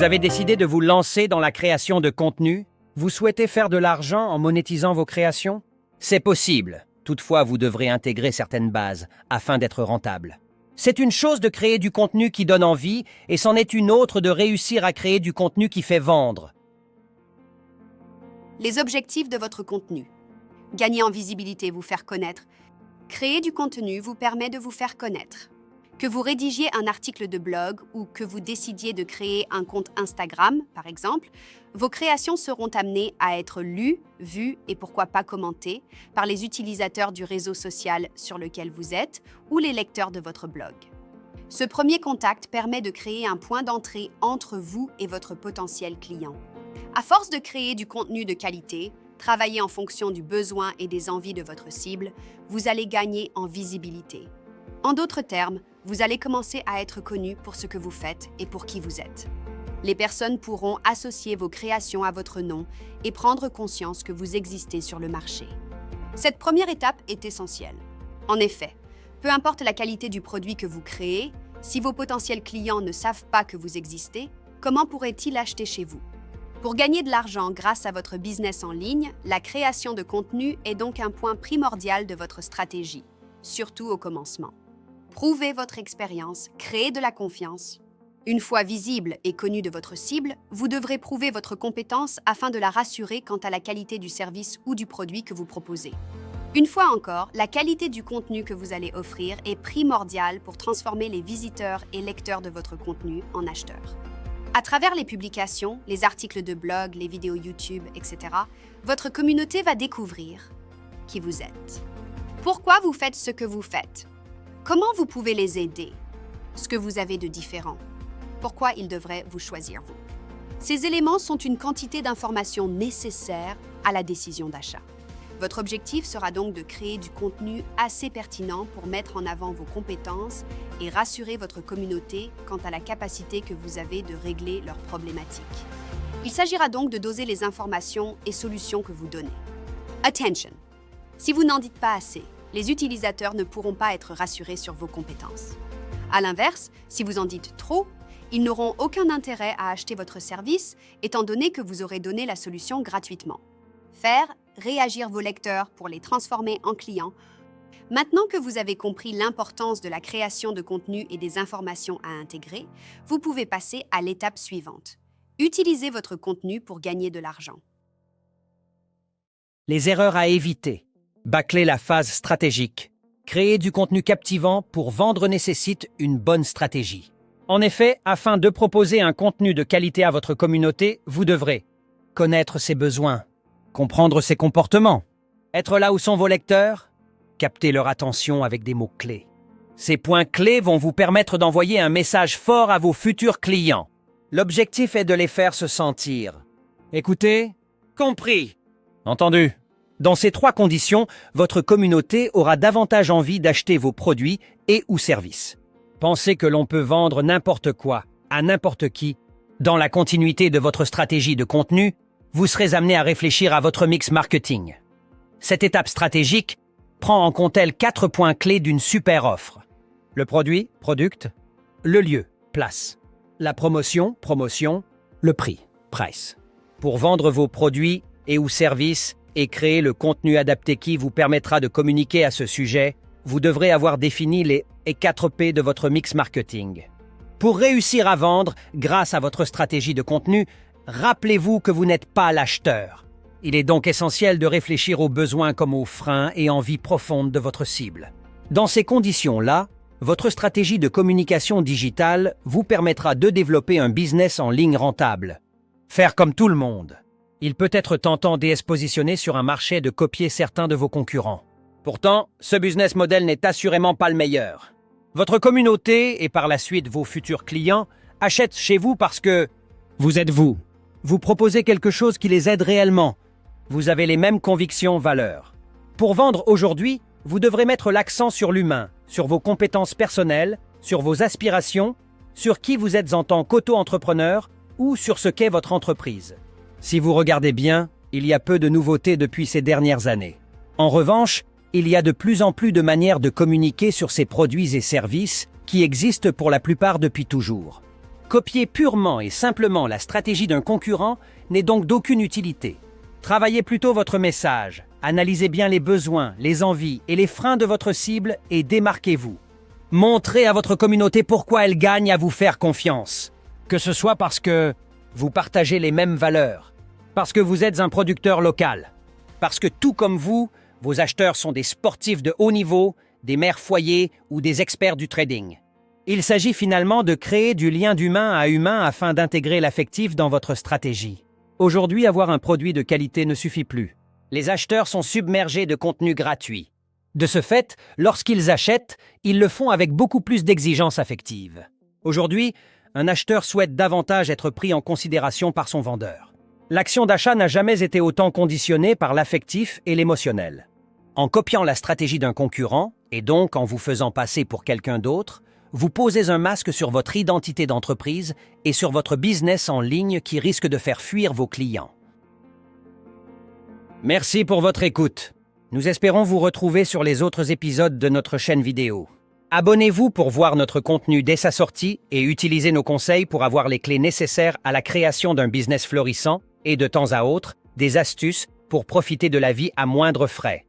Vous avez décidé de vous lancer dans la création de contenu? Vous souhaitez faire de l'argent en monétisant vos créations? C'est possible. Toutefois, vous devrez intégrer certaines bases afin d'être rentable. C'est une chose de créer du contenu qui donne envie et c'en est une autre de réussir à créer du contenu qui fait vendre. Les objectifs de votre contenu. Gagner en visibilité, vous faire connaître. Créer du contenu vous permet de vous faire connaître. Que vous rédigiez un article de blog ou que vous décidiez de créer un compte Instagram, par exemple, vos créations seront amenées à être lues, vues et pourquoi pas commentées par les utilisateurs du réseau social sur lequel vous êtes ou les lecteurs de votre blog. Ce premier contact permet de créer un point d'entrée entre vous et votre potentiel client. À force de créer du contenu de qualité, travailler en fonction du besoin et des envies de votre cible, vous allez gagner en visibilité. En d'autres termes, vous allez commencer à être connu pour ce que vous faites et pour qui vous êtes. Les personnes pourront associer vos créations à votre nom et prendre conscience que vous existez sur le marché. Cette première étape est essentielle. En effet, peu importe la qualité du produit que vous créez, si vos potentiels clients ne savent pas que vous existez, comment pourraient-ils acheter chez vous? Pour gagner de l'argent grâce à votre business en ligne, la création de contenu est donc un point primordial de votre stratégie, surtout au commencement. Prouvez votre expérience, créez de la confiance. Une fois visible et connue de votre cible, vous devrez prouver votre compétence afin de la rassurer quant à la qualité du service ou du produit que vous proposez. Une fois encore, la qualité du contenu que vous allez offrir est primordiale pour transformer les visiteurs et lecteurs de votre contenu en acheteurs. À travers les publications, les articles de blog, les vidéos YouTube, etc., votre communauté va découvrir qui vous êtes. Pourquoi vous faites ce que vous faites? Comment vous pouvez les aider? Ce que vous avez de différent? Pourquoi ils devraient vous choisir vous? Ces éléments sont une quantité d'informations nécessaires à la décision d'achat. Votre objectif sera donc de créer du contenu assez pertinent pour mettre en avant vos compétences et rassurer votre communauté quant à la capacité que vous avez de régler leurs problématiques. Il s'agira donc de doser les informations et solutions que vous donnez. Attention! Si vous n'en dites pas assez, les utilisateurs ne pourront pas être rassurés sur vos compétences. À l'inverse, si vous en dites trop, ils n'auront aucun intérêt à acheter votre service, étant donné que vous aurez donné la solution gratuitement. Faire réagir vos lecteurs pour les transformer en clients. Maintenant que vous avez compris l'importance de la création de contenu et des informations à intégrer, vous pouvez passer à l'étape suivante. Utilisez votre contenu pour gagner de l'argent. Les erreurs à éviter. Bâcler la phase stratégique. Créer du contenu captivant pour vendre nécessite une bonne stratégie. En effet, afin de proposer un contenu de qualité à votre communauté, vous devrez connaître ses besoins, comprendre ses comportements, être là où sont vos lecteurs, capter leur attention avec des mots-clés. Ces points clés vont vous permettre d'envoyer un message fort à vos futurs clients. L'objectif est de les faire se sentir écoutés, compris, entendu. Dans ces trois conditions, votre communauté aura davantage envie d'acheter vos produits et ou services. Pensez que l'on peut vendre n'importe quoi, à n'importe qui. Dans la continuité de votre stratégie de contenu, vous serez amené à réfléchir à votre mix marketing. Cette étape stratégique prend en compte 4 points clés d'une super offre. Le produit, product, le lieu, place, la promotion, promotion, le prix, price. Pour vendre vos produits et ou services et créer le contenu adapté qui vous permettra de communiquer à ce sujet, vous devrez avoir défini les 4 P de votre mix marketing. Pour réussir à vendre grâce à votre stratégie de contenu, rappelez-vous que vous n'êtes pas l'acheteur. Il est donc essentiel de réfléchir aux besoins comme aux freins et envies profondes de votre cible. Dans ces conditions-là, votre stratégie de communication digitale vous permettra de développer un business en ligne rentable. Faire comme tout le monde. Il peut être tentant de se positionner sur un marché de copier certains de vos concurrents. Pourtant, ce business model n'est assurément pas le meilleur. Votre communauté et par la suite vos futurs clients achètent chez vous parce que vous êtes vous. Vous proposez quelque chose qui les aide réellement. Vous avez les mêmes convictions, valeurs. Pour vendre aujourd'hui, vous devrez mettre l'accent sur l'humain, sur vos compétences personnelles, sur vos aspirations, sur qui vous êtes en tant qu'auto-entrepreneur ou sur ce qu'est votre entreprise. Si vous regardez bien, il y a peu de nouveautés depuis ces dernières années. En revanche, il y a de plus en plus de manières de communiquer sur ces produits et services qui existent pour la plupart depuis toujours. Copier purement et simplement la stratégie d'un concurrent n'est donc d'aucune utilité. Travaillez plutôt votre message, analysez bien les besoins, les envies et les freins de votre cible et démarquez-vous. Montrez à votre communauté pourquoi elle gagne à vous faire confiance. Que ce soit parce que vous partagez les mêmes valeurs, parce que vous êtes un producteur local, parce que tout comme vous, vos acheteurs sont des sportifs de haut niveau, des mères foyers ou des experts du trading. Il s'agit finalement de créer du lien d'humain à humain afin d'intégrer l'affectif dans votre stratégie. Aujourd'hui, avoir un produit de qualité ne suffit plus. Les acheteurs sont submergés de contenu gratuit. De ce fait, lorsqu'ils achètent, ils le font avec beaucoup plus d'exigences affectives. Aujourd'hui, un acheteur souhaite davantage être pris en considération par son vendeur. L'action d'achat n'a jamais été autant conditionnée par l'affectif et l'émotionnel. En copiant la stratégie d'un concurrent, et donc en vous faisant passer pour quelqu'un d'autre, vous posez un masque sur votre identité d'entreprise et sur votre business en ligne qui risque de faire fuir vos clients. Merci pour votre écoute. Nous espérons vous retrouver sur les autres épisodes de notre chaîne vidéo. Abonnez-vous pour voir notre contenu dès sa sortie et utilisez nos conseils pour avoir les clés nécessaires à la création d'un business florissant et de temps à autre, des astuces pour profiter de la vie à moindre frais.